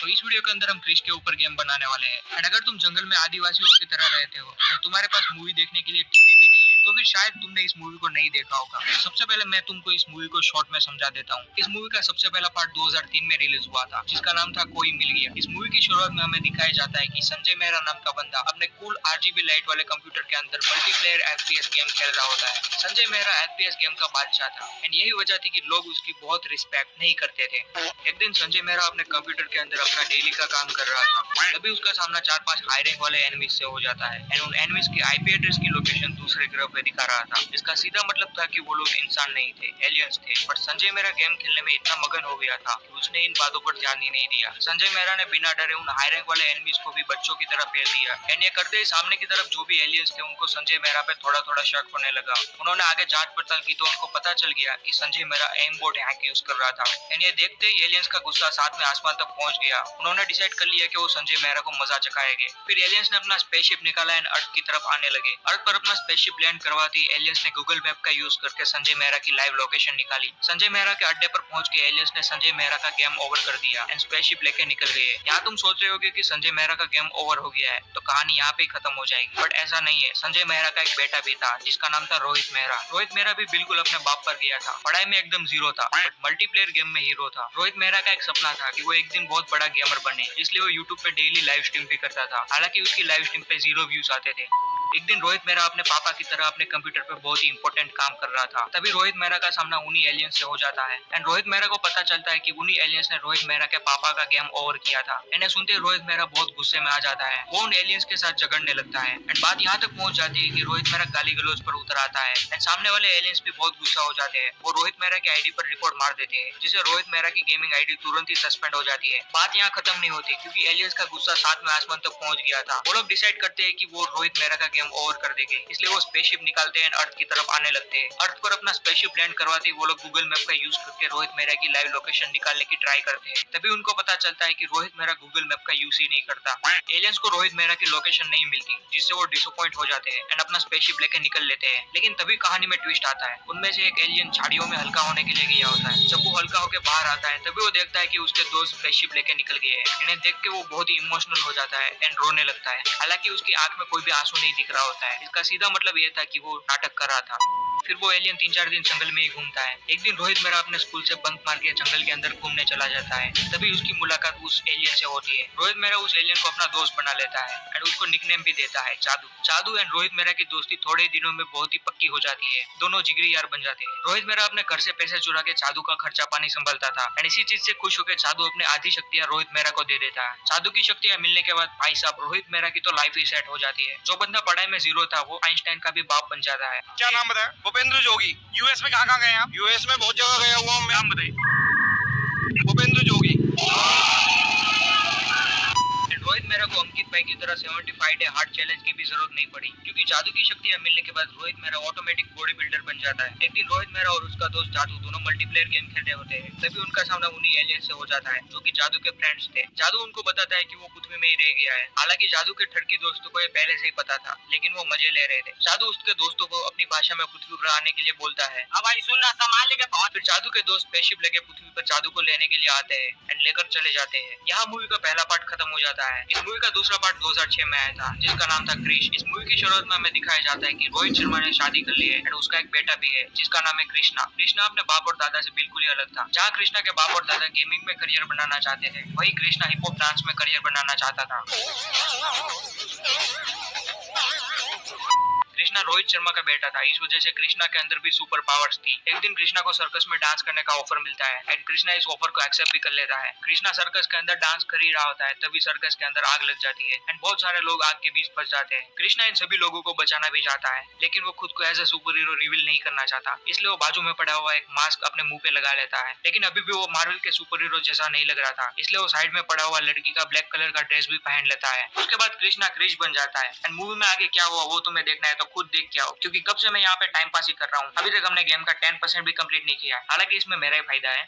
तो इस वीडियो के अंदर हम क्रिश के ऊपर गेम बनाने वाले हैं। एंड अगर तुम जंगल में आदिवासियों की तरह रहते हो और तुम्हारे पास मूवी देखने के लिए टीवी भी नहीं है तो फिर शायद तुमने इस मूवी को नहीं देखा होगा। सबसे पहले मैं तुमको इस मूवी को शॉर्ट में समझा देता हूँ। इस मूवी का सबसे पहला पार्ट 2003 में रिलीज हुआ था, जिसका नाम था कोई मिल गया। इस मूवी की शुरुआत में हमें दिखाया जाता है कि संजय मेहरा नाम का बंदा अपने कूल आरजीबी लाइट वाले कंप्यूटर के अंदर मल्टीप्लेयर एफपीएस गेम खेल रहा होता है। संजय मेहरा एफपीएस गेम का बादशाह था एंड यही वजह थी कि लोग उसकी बहुत रिस्पेक्ट नहीं करते थे। एक दिन संजय मेहरा अपने कंप्यूटर के अंदर अपना डेली का काम कर रहा था, तभी उसका सामना 4-5 हाई रैंक वाले एनिमीज से हो जाता है एंड उन एनिमीज की आईपी एड्रेस की लोकेशन दूसरे ग्रह पे दिखा रहा था। इसका सीधा मतलब था कि वो लोग इंसान नहीं थे, एलियंस थे। पर संजय मेहरा गेम खेलने में इतना मगन हो गया था कि उसने इन बातों पर ध्यान ही नहीं दिया। संजय मेहरा ने बिना डरे उन हाई रैंक वाले एनिमीज को भी बच्चों की तरह फेर दिया एंड ये करते ही सामने की तरफ जो भी एलियंस थे उनको संजय मेहरा पे थोड़ा थोड़ा शक होने लगा। उन्होंने आगे जांच पड़ताल की तो उनको पता चल गया कि Sanjay Mehra M board hack use कर रहा था एंड ये देखते ही एलियंस का गुस्सा साथ में आसमान तक पहुंच गया। उन्होंने डिसाइड कर लिया कि वो संजय मेहरा को मजा चखाएंगे। फिर एलियंस ने अपना स्पेसशिप निकाला एंड अर्थ की तरफ आने लगे। अर्थ पर अपना स्पेसशिप लैंड करवाते ही एलियंस ने गूगल मैप का यूज करके संजय मेहरा की लाइव लोकेशन निकाली। संजय मेहरा के अड्डे पर पहुंच के एलियंस ने संजय मेहरा का गेम ओवर कर दिया एंड स्पेसशिप लेके निकल गए। यहाँ तुम सोच रहे होगे कि संजय मेहरा का गेम ओवर हो गया है तो कहानी यहाँ पे खत्म हो जाएगी, बट ऐसा नहीं है। संजय मेहरा का एक बेटा भी था जिसका नाम था रोहित मेहरा। रोहित मेहरा भी बिल्कुल अपने बाप पर गया था, पढ़ाई में एकदम जीरो था बट मल्टीप्लेयर गेम में हीरो था। रोहित मेहरा का एक सपना था कि वो एक दिन बहुत बड़ा गेमर बने, इसलिए वो यूट्यूब पे डेली लाइव स्ट्रीम भी करता था। हालांकि उसकी लाइव स्ट्रीम पे 0 व्यूज आते थे। एक दिन रोहित मेहरा अपने पापा की तरह अपने कंप्यूटर पे बहुत ही इंपॉर्टेंट काम कर रहा था, तभी रोहित मेहरा का सामना उन्हीं एलियंस से हो जाता है एंड रोहित मेहरा को पता चलता है कि उन्हीं एलियंस ने रोहित मेहरा के पापा का गेम ओवर किया था। इन्हें सुनते रोहित मेहरा बहुत गुस्से में आ जाता है, वो उन एलियंस के साथ झगड़ने लगता है एंड बात यहाँ तक पहुंच जाती है कि रोहित मेहरा गाली गलौज पर उतर आता है एंड सामने वाले एलियंस भी बहुत गुस्सा हो जाते हैं। वो रोहित मेहरा की आईडी पर रिपोर्ट मार देते हैं, जिससे रोहित मेहरा की गेमिंग आईडी तुरंत ही सस्पेंड हो जाती है। बात यहाँ खत्म नहीं होती क्योंकि एलियंस का गुस्सा साथ में आसमान तक पहुंच गया था। वो लोग डिसाइड करते हैं कि वो रोहित मेहरा का गेम ओवर कर देंगे, इसलिए वो स्पेसशिप निकालते हैं अर्थ की तरफ आने लगते हैं। अर्थ पर अपना स्पेसशिप लैंड करवाते ही वो लोग गूगल मैप का यूज करके रोहित मेहरा की लाइव लोकेशन निकालने की ट्राई करते हैं। तभी उनको पता चलता है कि रोहित मेहरा गूगल मैप का यूज ही नहीं करता। एलियंस को रोहित मेहरा की लोकेशन नहीं मिलती, जिससे वो डिसअपॉइंट हो जाते हैं एंड अपना स्पेसशिप लेके निकल लेते हैं। लेकिन तभी कहानी में ट्विस्ट आता है। उनमें से एक एलियन झाड़ियों में हल्का होने के लिए गया होता है। जब वो हल्का होकर बाहर आता है तभी वो देखता है कि उसके दोस्त स्पेसशिप लेके निकल गए हैं। इन्हें देख के वो बहुत ही इमोशनल हो जाता है एंड रोने लगता है। हालांकि उसकी आंख में कोई भी आंसू नहीं दिख रहा होता है। इसका सीधा मतलब ये था कि वो नाटक कर रहा था। फिर वो एलियन 3-4 दिन जंगल में ही घूमता है। एक दिन रोहित मेहरा अपने स्कूल से बंक मार के जंगल के अंदर घूमने चला जाता है, तभी उसकी मुलाकात उस एलियन से होती है। रोहित मेहरा उस एलियन को अपना दोस्त बना लेता है एंड उसको निकनेम भी देता है जादू। जादू एंड रोहित मेहरा की दोस्ती थोड़े ही दिनों में बहुत ही पक्की हो जाती है। दोनों जिगरी यार बन जाते हैं। रोहित मेहरा अपने घर से पैसे चुरा के जादू का खर्चा पानी संभालता था एंड इसी चीज से खुश होकर जादू अपने आधी शक्तियां रोहित मेहरा को दे देता है। जादू की शक्तियां मिलने के बाद भाई साहब रोहित मेहरा की तो लाइफ ही सेट हो जाती है। जो बंदा पढ़ाई में जीरो था वो आइंस्टाइन का भी बाप बन जाता है। क्या नाम बताया? भूपेंद्र जोगी। यूएस में कहाँ गए आप? यूएस में बहुत जगह गया हुआ हूँ। नाम बताइए। भूपेंद्र जोगी। रोहित मेहरा को अंकित भाई की तरह 75 डे हार्ड चैलेंज की भी जरूरत नहीं पड़ी, क्योंकि जादू की शक्तियां मिलने के बाद Rohit Mehra automatic body builder बन जाता है। एक दिन रोहित मेहरा और उसका दोस्त जादू दोनों मल्टीप्लेयर गेम खेल रहे होते हैं, तभी उनका सामना उन्हीं एलियन से हो जाता है जो कि जादू के फ्रेंड्स थे। जादू उनको बताता है कि वो पृथ्वी में ही रह गया है। हालांकि जादू के ठरकी दोस्तों को ये पहले से ही पता था, लेकिन वो मजे ले रहे थे। जादू उसके दोस्तों को अपनी भाषा में पृथ्वी पर आने के लिए बोलता है। अब भाई सुन रहा सामान लेके पहुंच। फिर जादू के दोस्त स्पेसशिप लेके पृथ्वी पर जादू को लेने के लिए आते हैं एंड लेकर चले जाते हैं। यहाँ मूवी का पहला पार्ट खत्म हो जाता है। इस मूवी का दूसरा पार्ट 2006 में आया था, जिसका नाम था क्रिश। इस मूवी की शुरुआत में हमें दिखाया जाता है कि रोहित शर्मा ने शादी कर ली है एंड उसका एक बेटा भी है जिसका नाम है कृष्णा। कृष्णा अपने बाप और दादा से बिल्कुल ही अलग था। जहाँ कृष्णा के बाप और दादा गेमिंग में करियर बनाना चाहते थे, वही कृष्णा हिप हॉप डांस में करियर बनाना चाहता था। कृष्णा रोहित शर्मा का बेटा था, इस वजह से कृष्णा के अंदर भी सुपर पावर्स थी। एक दिन कृष्णा को सर्कस में डांस करने का ऑफर मिलता है एंड कृष्णा इस ऑफर को एक्सेप्ट भी कर लेता है। कृष्णा सर्कस के अंदर डांस कर ही रहा होता है, तभी सर्कस के अंदर आग लग जाती है एंड बहुत सारे लोग आग के बीच फंस जाते हैं। कृष्णा इन सभी लोगों को बचाना भी चाहता है, लेकिन वो खुद को as a super hero reveal नहीं करना चाहता, इसलिए वो बाजू में पड़ा हुआ एक मास्क अपने मुंह पे लगा लेता है। लेकिन अभी भी वो मार्वल के सुपर हीरो जैसा नहीं लग रहा था, इसलिए वो साइड में पड़ा हुआ लड़की का ब्लैक कलर का ड्रेस भी पहन लेता है। उसके बाद कृष्णा क्रिश बन जाता है एंड मूवी में आगे क्या हुआ वो तुम्हें देखना है तो खुद देख के आओ, क्योंकि कब से मैं यहाँ पे टाइम पास ही कर रहा हूँ। अभी तक हमने गेम का 10% भी कंप्लीट नहीं किया है, हालांकि इसमें मेरा ही फायदा है।